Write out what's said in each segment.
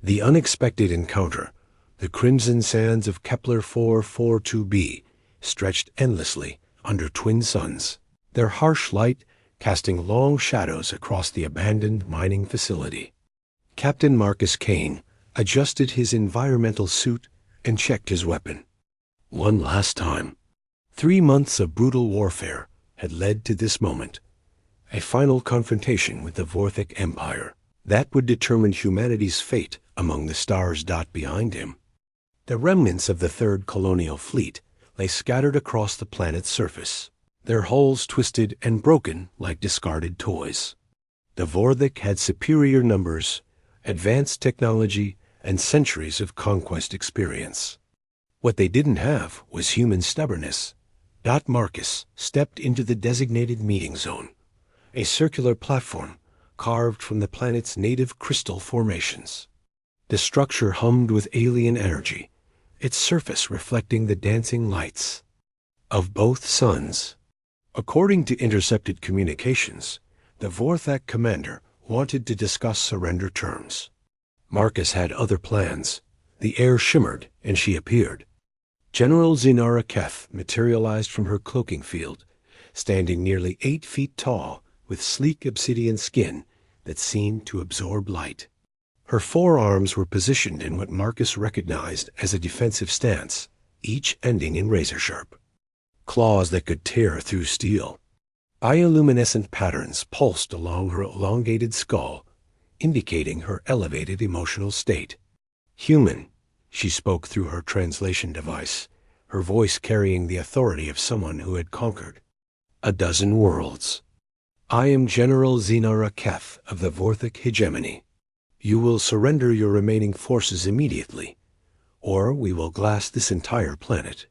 The unexpected encounter, the crimson sands of Kepler 442b, stretched endlessly under twin suns, their harsh light casting long shadows across the abandoned mining facility. Captain Marcus Kane adjusted his environmental suit and checked his weapon. One last time. 3 months of brutal warfare had led to this moment, a final confrontation with the Vorthic Empire that would determine humanity's fate among the stars behind him. The remnants of the Third Colonial Fleet lay scattered across the planet's surface, their hulls twisted and broken like discarded toys. The Vorthic had superior numbers, advanced technology, and centuries of conquest experience. What they didn't have was human stubbornness. Marcus stepped into the designated meeting zone, a circular platform carved from the planet's native crystal formations. The structure hummed with alien energy, its surface reflecting the dancing lights of both suns. According to intercepted communications, the Vorthac commander wanted to discuss surrender terms. Marcus had other plans. The air shimmered, and she appeared. General Zinara Keth materialized from her cloaking field, standing nearly 8 feet tall, with sleek obsidian skin that seemed to absorb light. Her forearms were positioned in what Marcus recognized as a defensive stance, each ending in razor-sharp claws that could tear through steel. Bioluminescent patterns pulsed along her elongated skull, indicating her elevated emotional state. Human, she spoke through her translation device, her voice carrying the authority of someone who had conquered a dozen worlds. I am General Zinara Keth of the Vorthic Hegemony. You will surrender your remaining forces immediately, or we will glass this entire planet.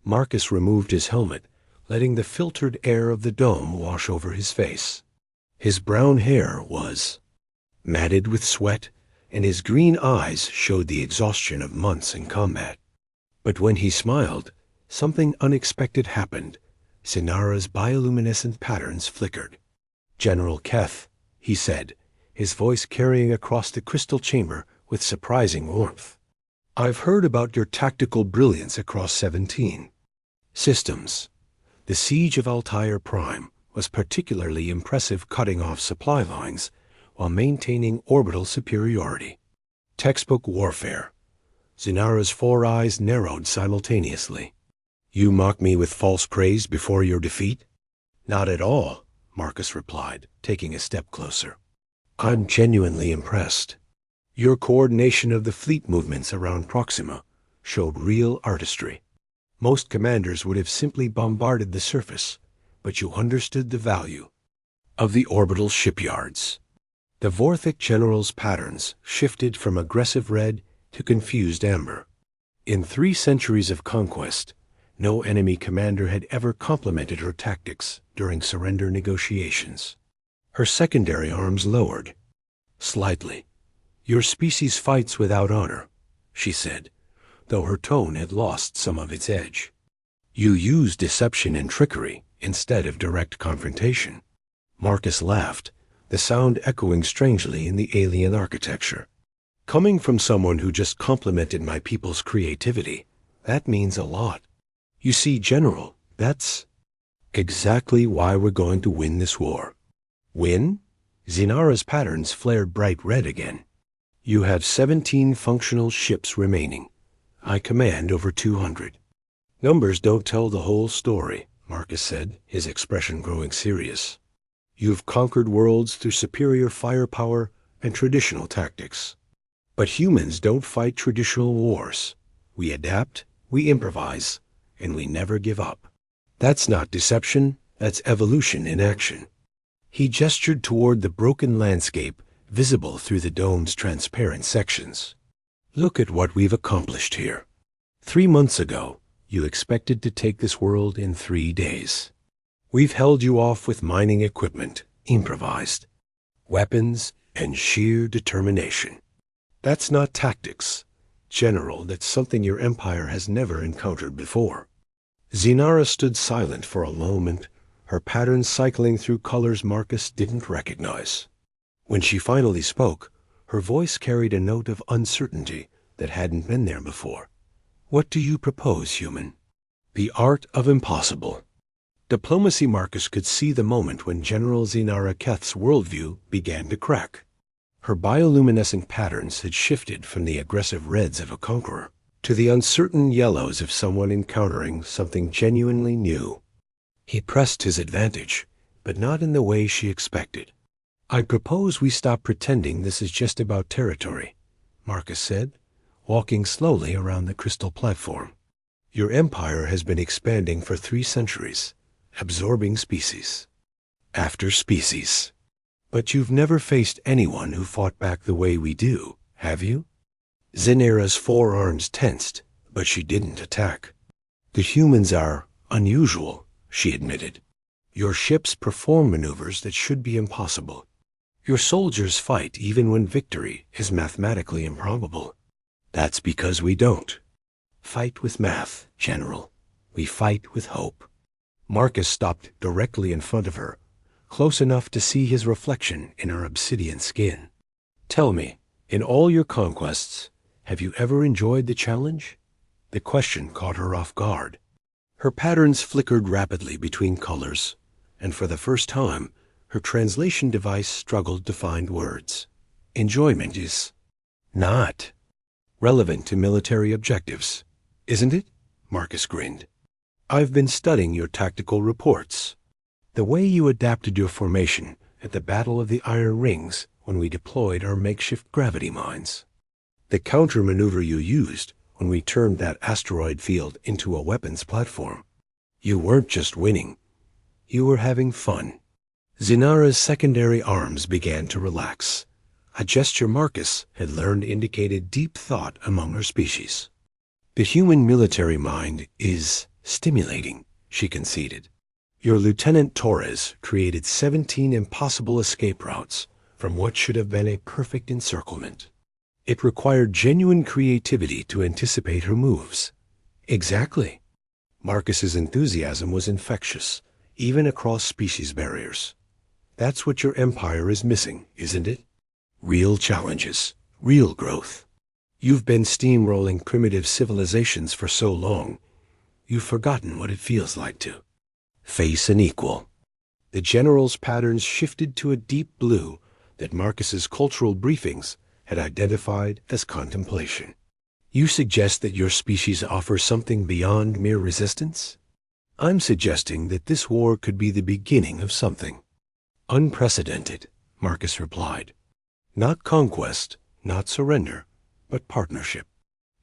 Marcus removed his helmet, letting the filtered air of the dome wash over his face. His brown hair was matted with sweat, and his green eyes showed the exhaustion of months in combat. But when he smiled, something unexpected happened. Zinara's bioluminescent patterns flickered. General Keth, he said, his voice carrying across the crystal chamber with surprising warmth. I've heard about your tactical brilliance across 17 systems. The siege of Altair Prime was particularly impressive, cutting off supply lines while maintaining orbital superiority. Textbook warfare. Zinara's 4 eyes narrowed simultaneously. You mock me with false praise before your defeat? Not at all, Marcus replied, taking a step closer. I'm genuinely impressed. Your coordination of the fleet movements around Proxima showed real artistry. Most commanders would have simply bombarded the surface, but you understood the value of the orbital shipyards. The Vorthic general's patterns shifted from aggressive red to confused amber. In 3 centuries of conquest, no enemy commander had ever complimented her tactics during surrender negotiations. Her secondary arms lowered slightly. Your species fights without honor, she said, though her tone had lost some of its edge. You use deception and trickery instead of direct confrontation. Marcus laughed, the sound echoing strangely in the alien architecture. Coming from someone who just complimented my people's creativity, that means a lot. You see, General, that's exactly why we're going to win this war. Win? Zinara's patterns flared bright red again. You have 17 functional ships remaining. I command over 200. Numbers don't tell the whole story, Marcus said, his expression growing serious. You've conquered worlds through superior firepower and traditional tactics. But humans don't fight traditional wars. We adapt, we improvise, and we never give up. That's not deception, that's evolution in action. He gestured toward the broken landscape visible through the dome's transparent sections. Look at what we've accomplished here. 3 months ago, you expected to take this world in 3 days. We've held you off with mining equipment, improvised weapons, and sheer determination. That's not tactics. General, that's something your empire has never encountered before. Zinara stood silent for a moment, her patterns cycling through colors Marcus didn't recognize. When she finally spoke, Her voice carried a note of uncertainty that hadn't been there before. "What do you propose, human?" "The art of impossible." Diplomacy Marcus could see the moment when General Zinara Keth's worldview began to crack. Her bioluminescent patterns had shifted from the aggressive reds of a conqueror to the uncertain yellows of someone encountering something genuinely new. He pressed his advantage, but not in the way she expected. "I propose we stop pretending this is just about territory," Marcus said, walking slowly around the crystal platform. "Your empire has been expanding for 3 centuries, absorbing species after species. But you've never faced anyone who fought back the way we do, have you?" Zinara's forearms tensed, but she didn't attack. "The humans are unusual," she admitted. "Your ships perform maneuvers that should be impossible. Your soldiers fight even when victory is mathematically improbable. That's because we don't fight with math, General. We fight with hope." Marcus stopped directly in front of her, close enough to see his reflection in her obsidian skin. "Tell me, in all your conquests, have you ever enjoyed the challenge?" The question caught her off guard. Her patterns flickered rapidly between colors, and for the first time, her translation device struggled to find words. "Enjoyment is not relevant to military objectives, isn't it?" Marcus grinned. "I've been studying your tactical reports. The way you adapted your formation at the Battle of the Iron Rings when we deployed our makeshift gravity mines. The counter-maneuver you used when we turned that asteroid field into a weapons platform. You weren't just winning. You were having fun." Zinara's secondary arms began to relax, a gesture Marcus had learned indicated deep thought among her species. "The human military mind is stimulating," she conceded. "Your Lieutenant Torres created 17 impossible escape routes from what should have been a perfect encirclement. It required genuine creativity to anticipate her moves." "Exactly." Marcus's enthusiasm was infectious, even across species barriers. "That's what your empire is missing, isn't it? Real challenges, real growth. You've been steamrolling primitive civilizations for so long, you've forgotten what it feels like to face an equal." The general's patterns shifted to a deep blue that Marcus's cultural briefings had identified as contemplation. "You suggest that your species offers something beyond mere resistance?" "I'm suggesting that this war could be the beginning of something unprecedented," Marcus replied. "Not conquest, not surrender, but partnership.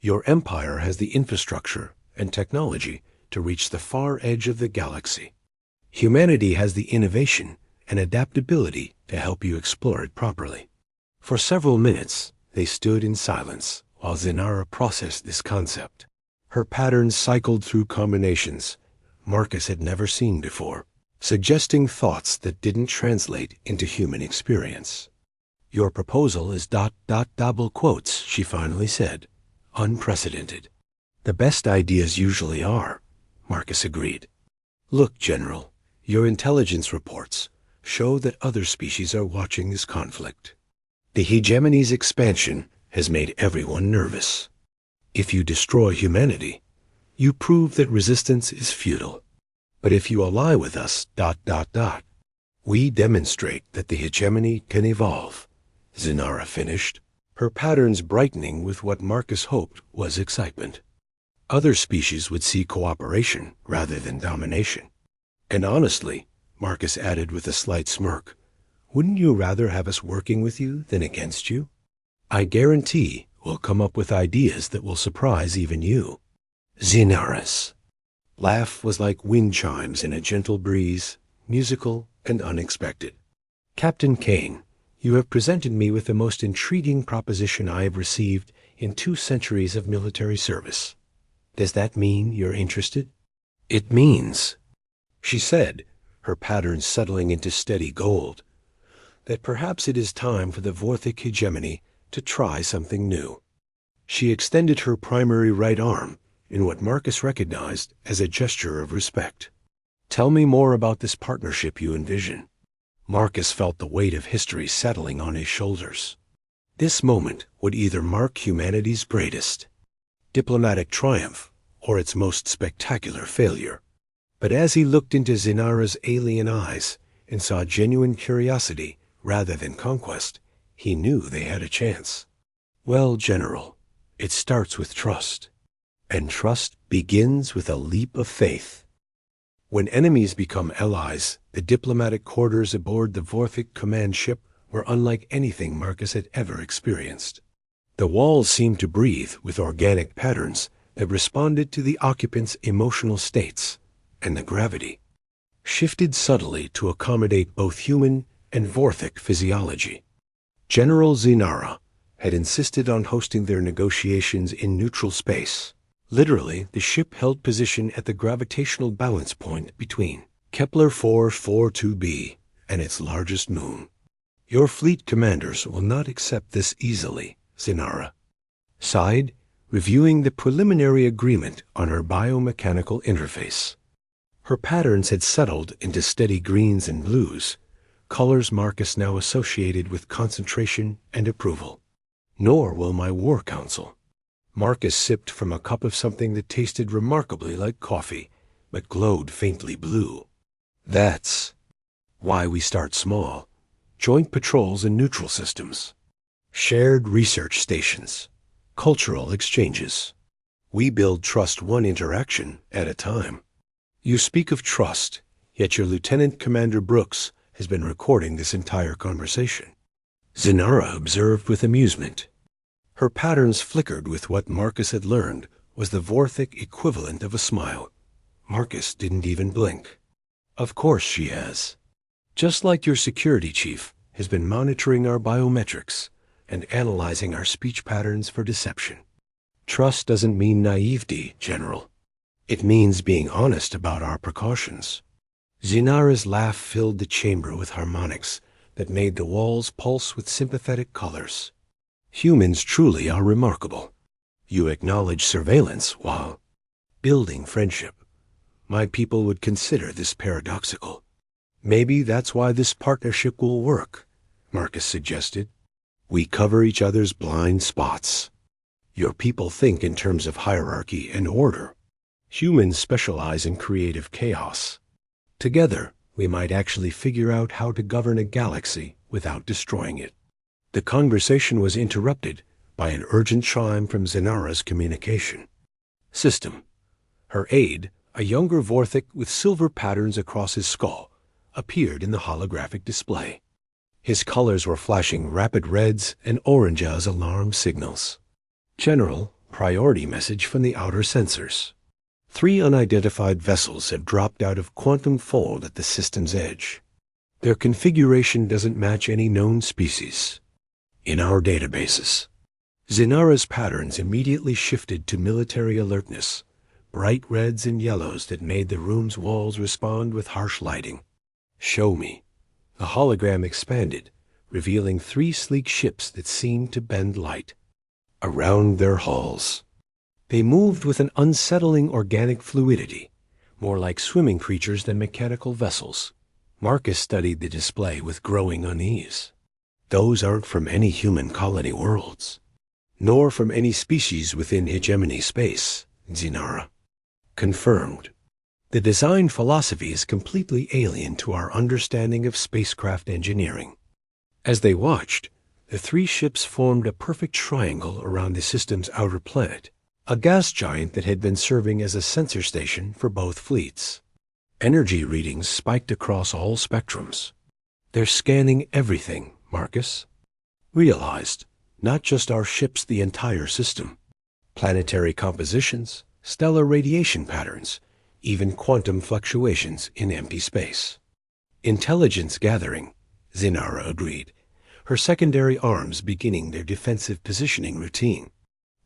Your empire has the infrastructure and technology to reach the far edge of the galaxy. Humanity has the innovation and adaptability to help you explore it properly." For several minutes, they stood in silence while Zinara processed this concept. Her patterns cycled through combinations Marcus had never seen before, suggesting thoughts that didn't translate into human experience. "Your proposal is ... double quotes," she finally said. "Unprecedented." "The best ideas usually are," Marcus agreed. "Look, General, your intelligence reports show that other species are watching this conflict. The hegemony's expansion has made everyone nervous. If you destroy humanity, you prove that resistance is futile. But if you ally with us ... we demonstrate that the hegemony can evolve," Zinara finished, her patterns brightening with what Marcus hoped was excitement. "Other species would see cooperation rather than domination. And honestly," Marcus added with a slight smirk, "wouldn't you rather have us working with you than against you? I guarantee we'll come up with ideas that will surprise even you." Zinara's laugh was like wind chimes in a gentle breeze, musical and unexpected. "Captain Kane, you have presented me with the most intriguing proposition I have received in 2 centuries of military service. Does that mean you're interested?" "It means," she said, her patterns settling into steady gold, "that perhaps it is time for the Vorthic hegemony to try something new." She extended her primary right arm in what Marcus recognized as a gesture of respect. "Tell me more about this partnership you envision." Marcus felt the weight of history settling on his shoulders. This moment would either mark humanity's greatest diplomatic triumph or its most spectacular failure. But as he looked into Zinara's alien eyes and saw genuine curiosity rather than conquest, he knew they had a chance. Well, General, it starts with trust. And trust begins with a leap of faith. When enemies become allies, the diplomatic quarters aboard the Vorthic command ship were unlike anything Marcus had ever experienced. The walls seemed to breathe with organic patterns that responded to the occupants' emotional states, and the gravity shifted subtly to accommodate both human and Vorthic physiology. General Zinara had insisted on hosting their negotiations in neutral space. Literally, the ship held position at the gravitational balance point between Kepler 442b and its largest moon. Your fleet commanders will not accept this easily, Zinara sighed, reviewing the preliminary agreement on her biomechanical interface. Her patterns had settled into steady greens and blues, colors Marcus now associated with concentration and approval. Nor will my war council. Marcus sipped from a cup of something that tasted remarkably like coffee, but glowed faintly blue. That's why we start small. Joint patrols in neutral systems. Shared research stations. Cultural exchanges. We build trust one interaction at a time. You speak of trust, yet your Lieutenant Commander Brooks has been recording this entire conversation. Zinara observed with amusement. Her patterns flickered with what Marcus had learned was the Vorthic equivalent of a smile. Marcus didn't even blink. Of course she has. Just like your security chief has been monitoring our biometrics and analyzing our speech patterns for deception. Trust doesn't mean naivety, General. It means being honest about our precautions. Zinara's laugh filled the chamber with harmonics that made the walls pulse with sympathetic colors. Humans truly are remarkable. You acknowledge surveillance while building friendship. My people would consider this paradoxical. Maybe that's why this partnership will work, Marcus suggested. We cover each other's blind spots. Your people think in terms of hierarchy and order. Humans specialize in creative chaos. Together, we might actually figure out how to govern a galaxy without destroying it. The conversation was interrupted by an urgent chime from Zinara's communication system. Her aide, a younger Vorthic with silver patterns across his skull, appeared in the holographic display. His colors were flashing rapid reds and orange as alarm signals. General, priority message from the outer sensors. 3 unidentified vessels have dropped out of quantum fold at the system's edge. Their configuration doesn't match any known species in our databases. Zinara's patterns immediately shifted to military alertness, bright reds and yellows that made the room's walls respond with harsh lighting. Show me. The hologram expanded, revealing 3 sleek ships that seemed to bend light around their hulls. They moved with an unsettling organic fluidity, more like swimming creatures than mechanical vessels. Marcus studied the display with growing unease. Those aren't from any human colony worlds, nor from any species within hegemony space, Zinara confirmed. The design philosophy is completely alien to our understanding of spacecraft engineering. As they watched, the 3 ships formed a perfect triangle around the system's outer planet, a gas giant that had been serving as a sensor station for both fleets. Energy readings spiked across all spectrums. They're scanning everything, Marcus realized, not just our ships, the entire system. Planetary compositions, stellar radiation patterns, even quantum fluctuations in empty space. Intelligence gathering, Zinara agreed, her secondary arms beginning their defensive positioning routine.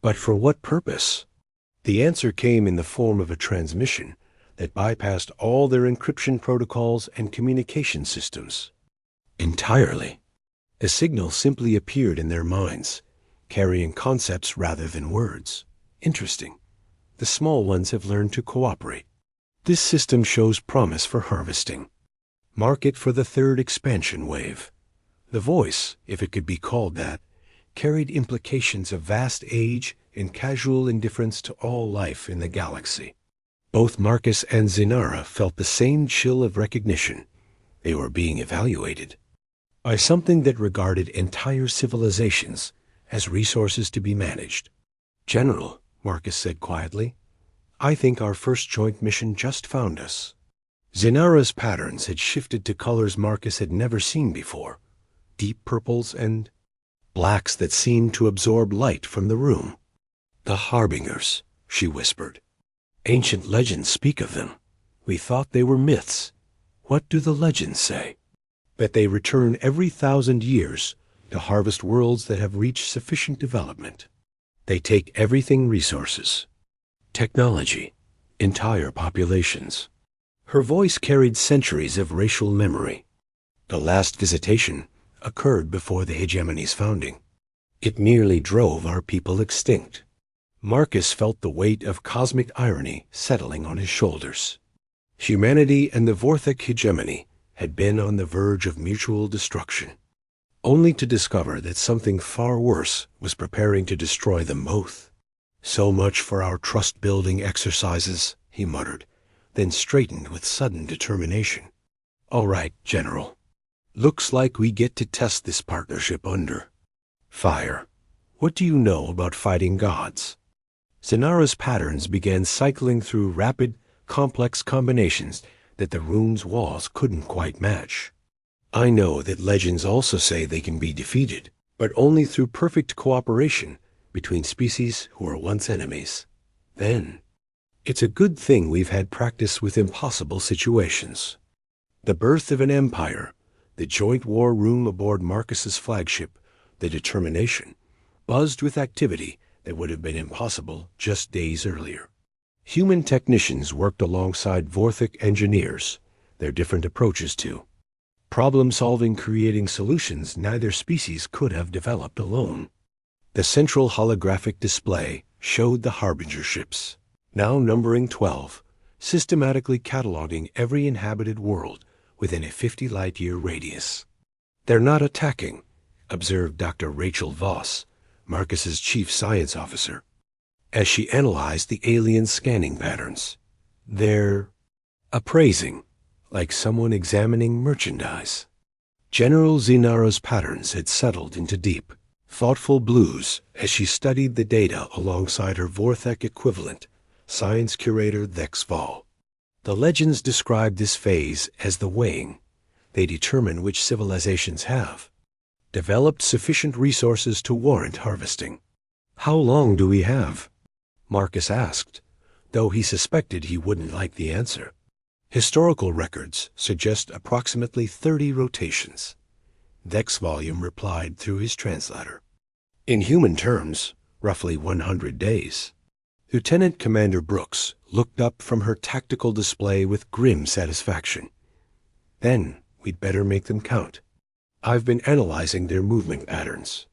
But for what purpose? The answer came in the form of a transmission that bypassed all their encryption protocols and communication systems. Entirely. The signal simply appeared in their minds, carrying concepts rather than words. Interesting. The small ones have learned to cooperate. This system shows promise for harvesting. Mark it for the 3rd expansion wave. The voice, if it could be called that, carried implications of vast age and casual indifference to all life in the galaxy. Both Marcus and Zinara felt the same chill of recognition. They were being evaluated by something that regarded entire civilizations as resources to be managed. "General," Marcus said quietly, "I think our first joint mission just found us." Zinara's patterns had shifted to colors Marcus had never seen before, deep purples and blacks that seemed to absorb light from the room. "The Harbingers," she whispered. "Ancient legends speak of them. We thought they were myths. What do the legends say?" "That they return every 1,000 years to harvest worlds that have reached sufficient development. They take everything resources, technology, entire populations." Her voice carried centuries of racial memory. "The last visitation occurred before the hegemony's founding. It nearly drove our people extinct." Marcus felt the weight of cosmic irony settling on his shoulders. Humanity and the Vorthic hegemony had been on the verge of mutual destruction, only to discover that something far worse was preparing to destroy them both. "So much for our trust-building exercises," he muttered, then straightened with sudden determination. "All right, General. Looks like we get to test this partnership under fire. What do you know about fighting gods?" Zinara's patterns began cycling through rapid, complex combinations that the rune's walls couldn't quite match. "I know that legends also say they can be defeated, but only through perfect cooperation between species who were once enemies. Then, it's a good thing we've had practice with impossible situations." The birth of an empire, the joint war room aboard Marcus's flagship, the Determination, buzzed with activity that would have been impossible just days earlier. Human technicians worked alongside Vorthic engineers, their different approaches to problem-solving, creating solutions neither species could have developed alone. The central holographic display showed the Harbinger ships, now numbering 12, systematically cataloging every inhabited world within a 50 light-year radius. "They're not attacking," observed Dr. Rachel Voss, Marcus's chief science officer, as she analyzed the alien scanning patterns. "They're appraising, like someone examining merchandise." General Zinara's patterns had settled into deep, thoughtful blues as she studied the data alongside her Vorthic equivalent, science curator Thex Vol. The legends described this phase as the weighing. They determine which civilizations have developed sufficient resources to warrant harvesting. "How long do we have?" Marcus asked, though he suspected he wouldn't like the answer. "Historical records suggest approximately 30 rotations," Thex Volume replied through his translator. "In human terms, roughly 100 days. Lieutenant Commander Brooks looked up from her tactical display with grim satisfaction. "Then we'd better make them count. I've been analyzing their movement patterns.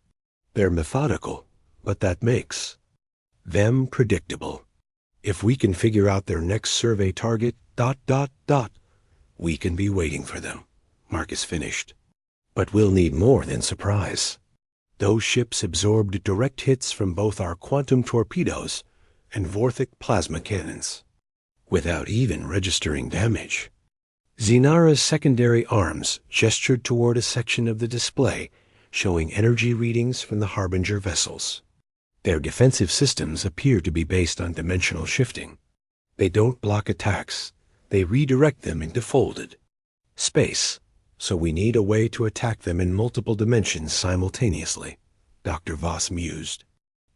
They're methodical, but that makes them predictable. If we can figure out their next survey target, ... we can be waiting for them," Marcus finished. "But we'll need more than surprise. Those ships absorbed direct hits from both our quantum torpedoes and Vorthic plasma cannons, without even registering damage." Zinara's secondary arms gestured toward a section of the display showing energy readings from the Harbinger vessels. "Their defensive systems appear to be based on dimensional shifting. They don't block attacks, they redirect them into folded space, so we need a way to attack them in multiple dimensions simultaneously," Dr. Voss mused.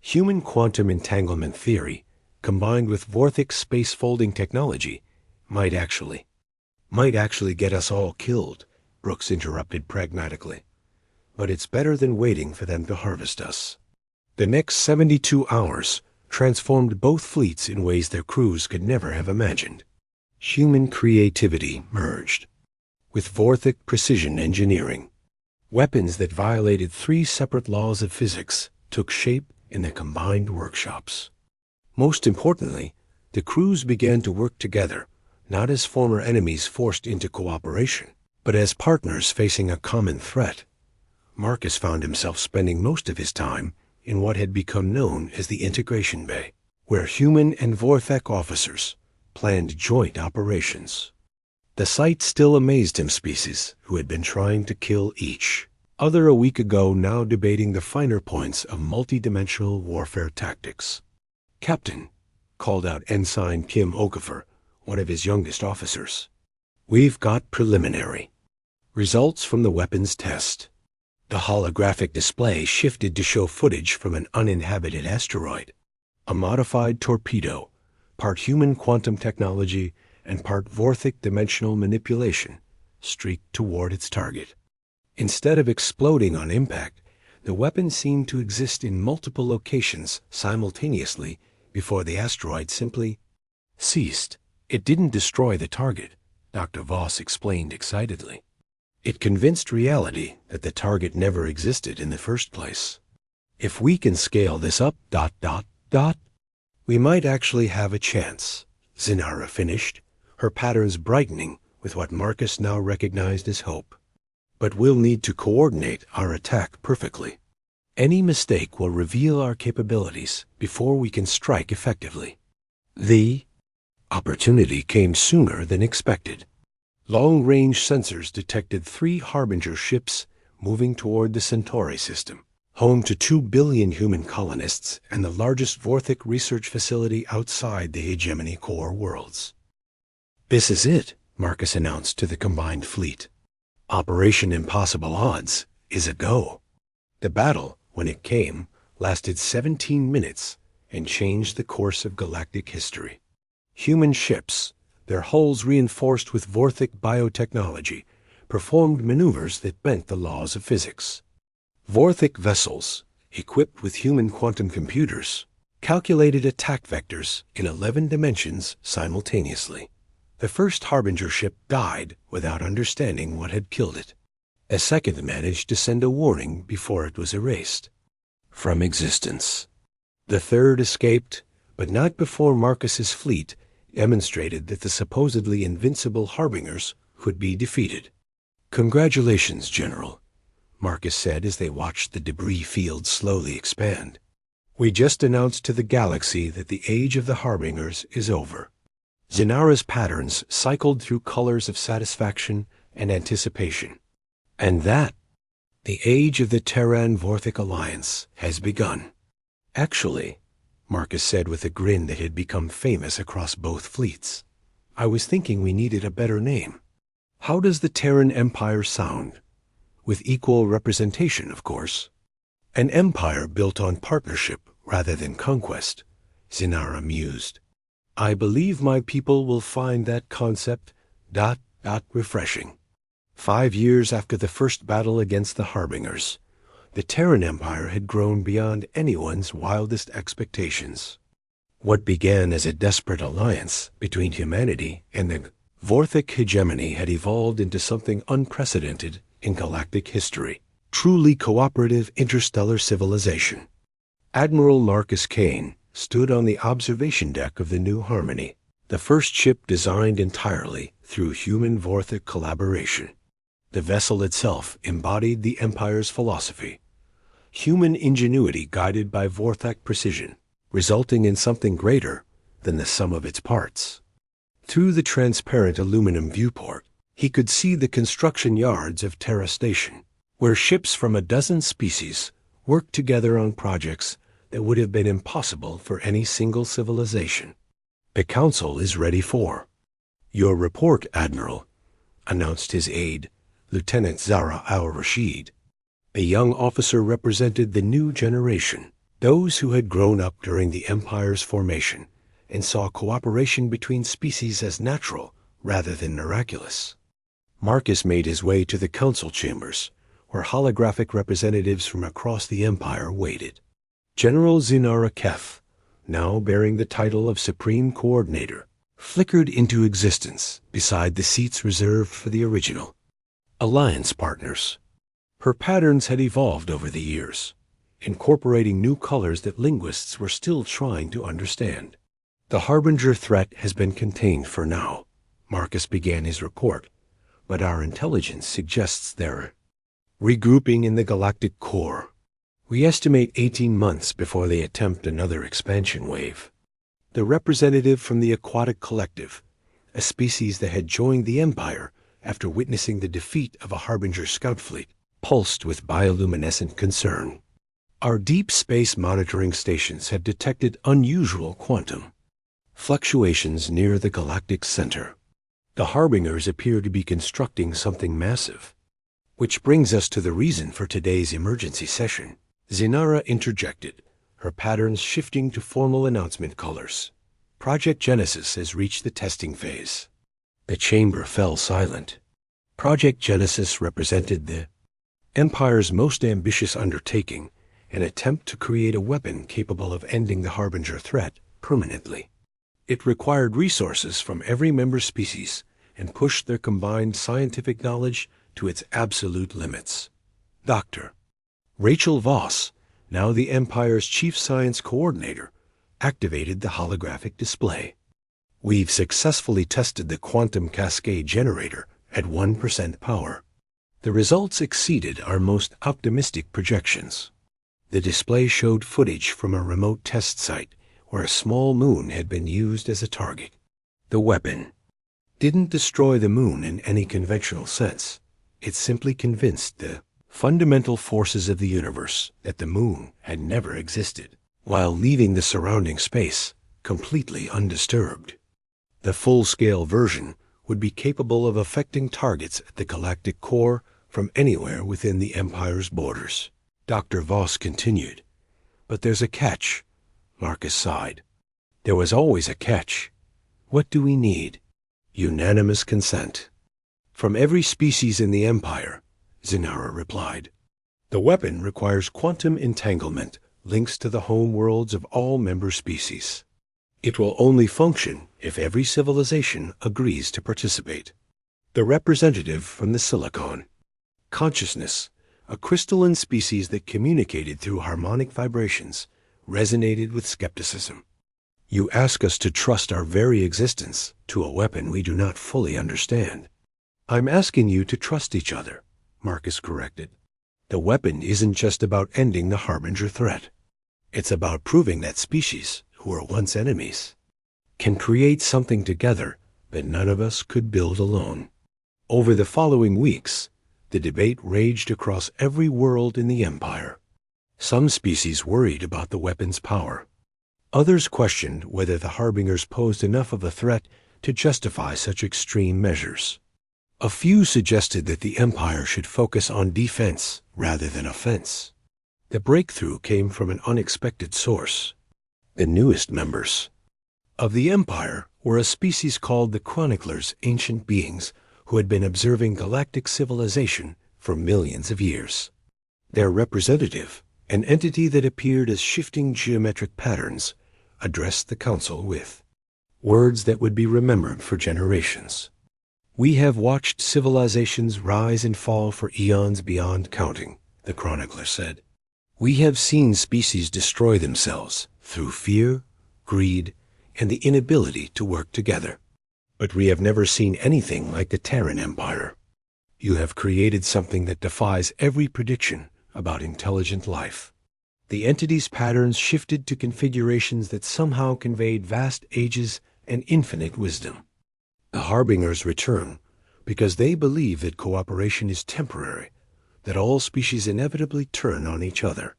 "Human quantum entanglement theory, combined with Vorthic space-folding technology, might actually get us all killed," Brooks interrupted pragmatically. "But it's better than waiting for them to harvest us." The next 72 hours transformed both fleets in ways their crews could never have imagined. Human creativity merged with Vorthic precision engineering. Weapons that violated 3 separate laws of physics took shape in the combined workshops. Most importantly, the crews began to work together, not as former enemies forced into cooperation, but as partners facing a common threat. Marcus found himself spending most of his time in what had become known as the Integration Bay, where human and Vorthek officers planned joint operations. The sight still amazed him, species who had been trying to kill each other a week ago, now debating the finer points of multidimensional warfare tactics. "Captain," called out Ensign Kim Okafor, one of his youngest officers, "we've got preliminary results from the weapons test." The holographic display shifted to show footage from an uninhabited asteroid. A modified torpedo, part human quantum technology and part Vorthik dimensional manipulation, streaked toward its target. Instead of exploding on impact, the weapon seemed to exist in multiple locations simultaneously before the asteroid simply ceased. "It didn't destroy the target," Dr. Voss explained excitedly. "It convinced reality that the target never existed in the first place. If we can scale this up, we might actually have a chance," Zinara finished, her patterns brightening with what Marcus now recognized as hope. "But we'll need to coordinate our attack perfectly. Any mistake will reveal our capabilities before we can strike effectively." The opportunity came sooner than expected. Long-range sensors detected 3 Harbinger ships moving toward the Centauri system, home to 2 billion human colonists and the largest Vorthik research facility outside the hegemony core worlds. "This is it," Marcus announced to the combined fleet. "Operation Impossible Odds is a go." The battle, when it came, lasted 17 minutes and changed the course of galactic history. Human ships, their hulls reinforced with Vorthik biotechnology, performed maneuvers that bent the laws of physics. Vorthik vessels, equipped with human quantum computers, calculated attack vectors in 11 dimensions simultaneously. The first Harbinger ship died without understanding what had killed it. A second managed to send a warning before it was erased from existence. The third escaped, but not before Marcus's fleet demonstrated that the supposedly invincible Harbingers could be defeated. "Congratulations, General," Marcus said as they watched the debris field slowly expand. "We just announced to the galaxy that the age of the Harbingers is over." Zinara's patterns cycled through colors of satisfaction and anticipation. "And that, the age of the Terran-Vorthik alliance has begun." "Actually," Marcus said with a grin that had become famous across both fleets, "I was thinking we needed a better name. How does the Terran Empire sound? With equal representation, of course." "An empire built on partnership rather than conquest," Zinara mused. "I believe my people will find that concept refreshing." 5 years after the first battle against the Harbingers, the Terran Empire had grown beyond anyone's wildest expectations. What began as a desperate alliance between humanity and the Vorthik hegemony had evolved into something unprecedented in galactic history: truly cooperative interstellar civilization. Admiral Marcus Kane stood on the observation deck of the New Harmony, the first ship designed entirely through human-Vorthik collaboration. The vessel itself embodied the Empire's philosophy: human ingenuity guided by Vorthak precision, resulting in something greater than the sum of its parts. Through the transparent aluminum viewport, he could see the construction yards of Terra Station, where ships from a dozen species worked together on projects that would have been impossible for any single civilization. "The Council is ready for your report, Admiral," announced his aide, Lieutenant Zara al-Rashid. A young officer represented the new generation, those who had grown up during the Empire's formation and saw cooperation between species as natural rather than miraculous. Marcus made his way to the council chambers, where holographic representatives from across the Empire waited. General Zinara Kef, now bearing the title of Supreme Coordinator, flickered into existence beside the seats reserved for the original alliance partners. Her patterns had evolved over the years, incorporating new colors that linguists were still trying to understand. "The Harbinger threat has been contained for now," Marcus began his report, "but our intelligence suggests they're regrouping in the galactic core. We estimate 18 months before they attempt another expansion wave. The representative from the Aquatic Collective, a species that had joined the Empire after witnessing the defeat of a Harbinger scout fleet, pulsed with bioluminescent concern. Our deep space monitoring stations have detected unusual quantum fluctuations near the galactic center. The Harbingers appear to be constructing something massive. Which brings us to the reason for today's emergency session. Zinara interjected, her patterns shifting to formal announcement colors. Project Genesis has reached the testing phase. The chamber fell silent. Project Genesis represented the Empire's most ambitious undertaking, an attempt to create a weapon capable of ending the Harbinger threat permanently. It required resources from every member species and pushed their combined scientific knowledge to its absolute limits. Dr. Rachel Voss, now the Empire's chief science coordinator, activated the holographic display. We've successfully tested the quantum cascade generator at 1% power. The results exceeded our most optimistic projections. The display showed footage from a remote test site where a small moon had been used as a target. The weapon didn't destroy the moon in any conventional sense. It simply convinced the fundamental forces of the universe that the moon had never existed, while leaving the surrounding space completely undisturbed. The full-scale version would be capable of affecting targets at the galactic core from anywhere within the Empire's borders. Dr. Voss continued, "But there's a catch." Marcus sighed. "There was always a catch. What do we need?" "Unanimous consent from every species in the Empire," Zinara replied. "The weapon requires quantum entanglement, links to the home worlds of all member species. It will only function if every civilization agrees to participate." The representative from the Silicon consciousness, a crystalline species that communicated through harmonic vibrations, resonated with skepticism. "You ask us to trust our very existence to a weapon we do not fully understand." "I'm asking you to trust each other," Marcus corrected. "The weapon isn't just about ending the Harbinger threat. It's about proving that species, who were once enemies, can create something together that none of us could build alone." Over the following weeks, the debate raged across every world in the Empire. Some species worried about the weapon's power. Others questioned whether the Harbingers posed enough of a threat to justify such extreme measures. A few suggested that the Empire should focus on defense rather than offense. The breakthrough came from an unexpected source. The newest members of the Empire were a species called the Chroniclers, ancient beings who had been observing galactic civilization for millions of years. Their representative, an entity that appeared as shifting geometric patterns, addressed the council with words that would be remembered for generations. "We have watched civilizations rise and fall for eons beyond counting," the chronicler said. "We have seen species destroy themselves through fear, greed, and the inability to work together. But we have never seen anything like the Terran Empire. You have created something that defies every prediction about intelligent life." The entity's patterns shifted to configurations that somehow conveyed vast ages and infinite wisdom. The Harbingers return because they believe that cooperation is temporary, that all species inevitably turn on each other.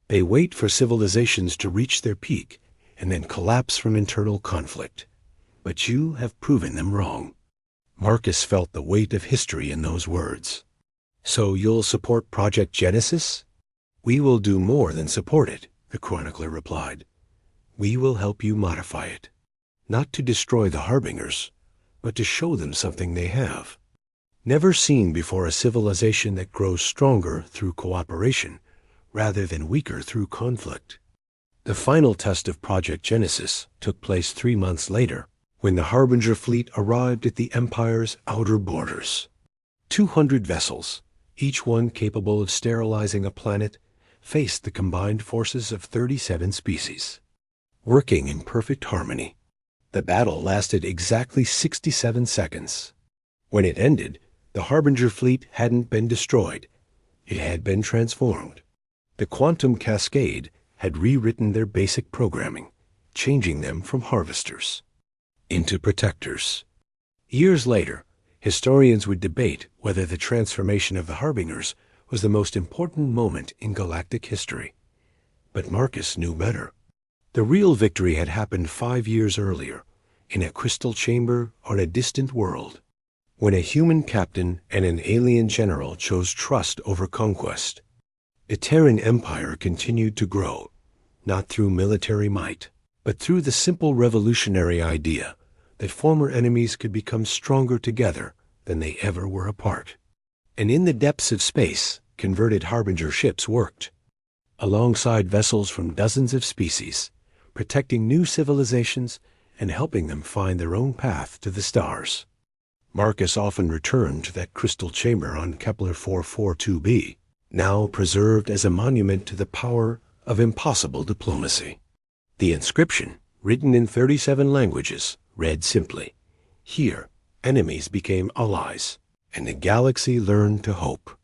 They wait for civilizations to reach their peak and then collapse from internal conflict. But you have proven them wrong. Marcus felt the weight of history in those words. "So you'll support Project Genesis?" "We will do more than support it," the chronicler replied. "We will help you modify it, not to destroy the Harbingers, but to show them something they have never seen before, a civilization that grows stronger through cooperation rather than weaker through conflict." The final test of Project Genesis took place 3 months later, when the Harbinger fleet arrived at the Empire's outer borders. 200 vessels, each one capable of sterilizing a planet, faced the combined forces of 37 species, working in perfect harmony. The battle lasted exactly 67 seconds. When it ended, the Harbinger fleet hadn't been destroyed. It had been transformed. The quantum cascade had rewritten their basic programming, changing them from harvesters into protectors. Years later, historians would debate whether the transformation of the Harbingers was the most important moment in galactic history. But Marcus knew better. The real victory had happened 5 years earlier, in a crystal chamber on a distant world, when a human captain and an alien general chose trust over conquest. The Terran Empire continued to grow, not through military might, but through the simple revolutionary idea that former enemies could become stronger together than they ever were apart. And in the depths of space, converted Harbinger ships worked, alongside vessels from dozens of species, protecting new civilizations and helping them find their own path to the stars. Marcus often returned to that crystal chamber on Kepler 442b, now preserved as a monument to the power of impossible diplomacy. The inscription, written in 37 languages, read simply, "Here, enemies became allies, and the galaxy learned to hope."